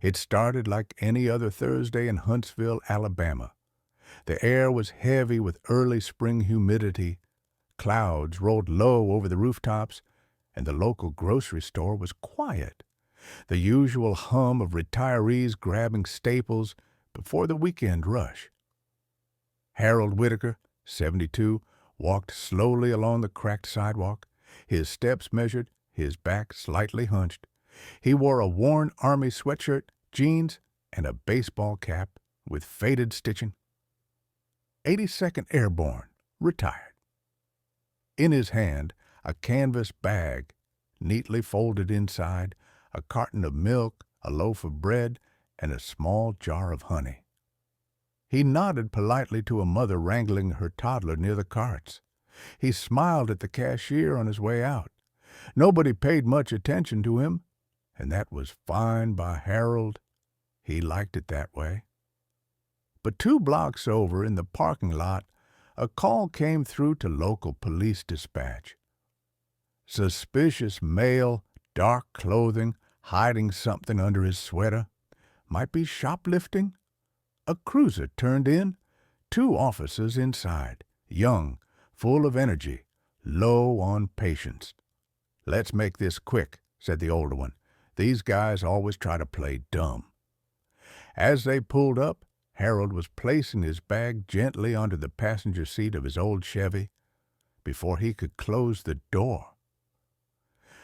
It started like any other Thursday in Huntsville, Alabama. The air was heavy with early spring humidity. Clouds rolled low over the rooftops, and the local grocery store was quiet. The usual hum of retirees grabbing staples before the weekend rush. Harold Whitaker, 72, walked slowly along the cracked sidewalk, his steps measured, his back slightly hunched. He wore a worn army sweatshirt, jeans, and a baseball cap with faded stitching. 82nd Airborne, retired. In his hand, a canvas bag, neatly folded inside, a carton of milk, a loaf of bread, and a small jar of honey. He nodded politely to a mother wrangling her toddler near the carts. He smiled at the cashier on his way out. Nobody paid much attention to him, and that was fine by Harold. He liked it that way. But 2 blocks over in the parking lot, a call came through to local police dispatch. Suspicious male, dark clothing, hiding something under his sweater. Might be shoplifting? A cruiser turned in, 2 officers inside, young, full of energy, low on patience. "Let's make this quick," said the older one. "These guys always try to play dumb." As they pulled up, Harold was placing his bag gently onto the passenger seat of his old Chevy before he could close the door.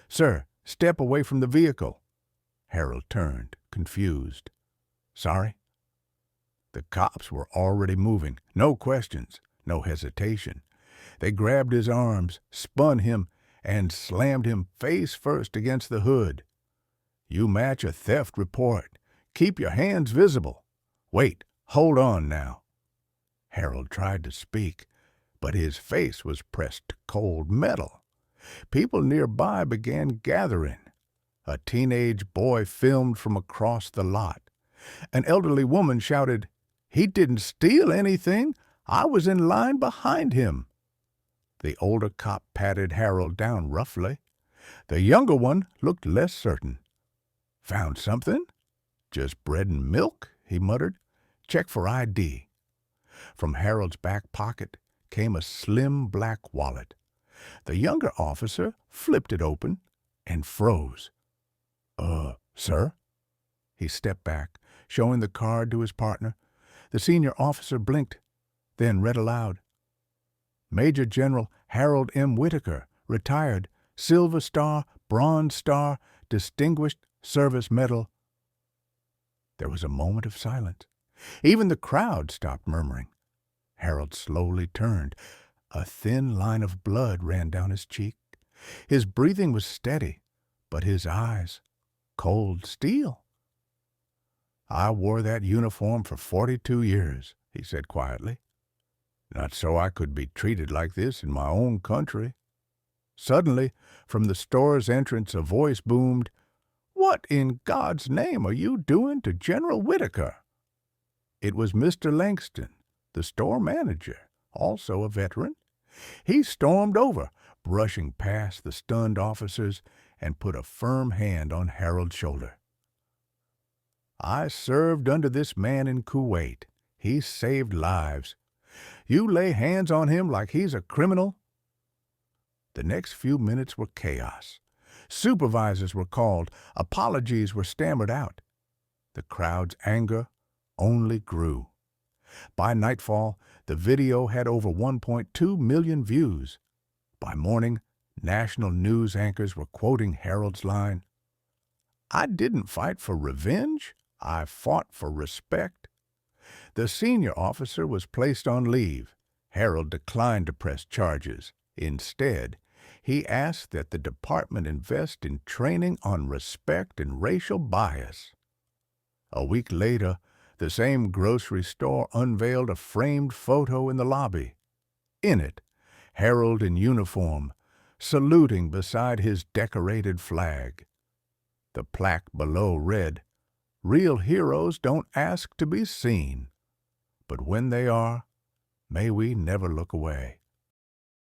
"Sir, step away from the vehicle." Harold turned, confused. "Sorry?" The cops were already moving. No questions, no hesitation. They grabbed his arms, spun him, and slammed him face first against the hood. "You match a theft report. Keep your hands visible. Wait, hold on now." Harold tried to speak, but his face was pressed to cold metal. People nearby began gathering. A teenage boy filmed from across the lot. An elderly woman shouted, "He didn't steal anything. I was in line behind him." The older cop patted Harold down roughly. The younger one looked less certain. "Found something?" "Just bread and milk," he muttered. "Check for ID." From Harold's back pocket came a slim black wallet. The younger officer flipped it open and froze. Sir?" He stepped back, showing the card to his partner. The senior officer blinked, then read aloud. "Major General Harold M. Whitaker, retired, Silver Star, Bronze Star, Distinguished Service Medal." There was a moment of silence. Even the crowd stopped murmuring. Harold slowly turned. A thin line of blood ran down his cheek. His breathing was steady, but his eyes cold steel. "I wore that uniform for 42 years, he said quietly. "Not so I could be treated like this in my own country." Suddenly, from the store's entrance a voice boomed, "What in God's name are you doing to General Whitaker?" It was Mr. Langston, the store manager, also a veteran. He stormed over, brushing past the stunned officers, and put a firm hand on Harold's shoulder. "I served under this man in Kuwait. He saved lives. You lay hands on him like he's a criminal?" The next few minutes were chaos. Supervisors were called. Apologies were stammered out. The crowd's anger only grew. By nightfall, the video had over 1.2 million views. By morning, national news anchors were quoting Harold's line, "I didn't fight for revenge. I fought for respect." The senior officer was placed on leave. Harold declined to press charges. Instead, he asked that the department invest in training on respect and racial bias. A week later, the same grocery store unveiled a framed photo in the lobby. In it, Harold in uniform, saluting beside his decorated flag. The plaque below read, "Real heroes don't ask to be seen, but when they are, may we never look away."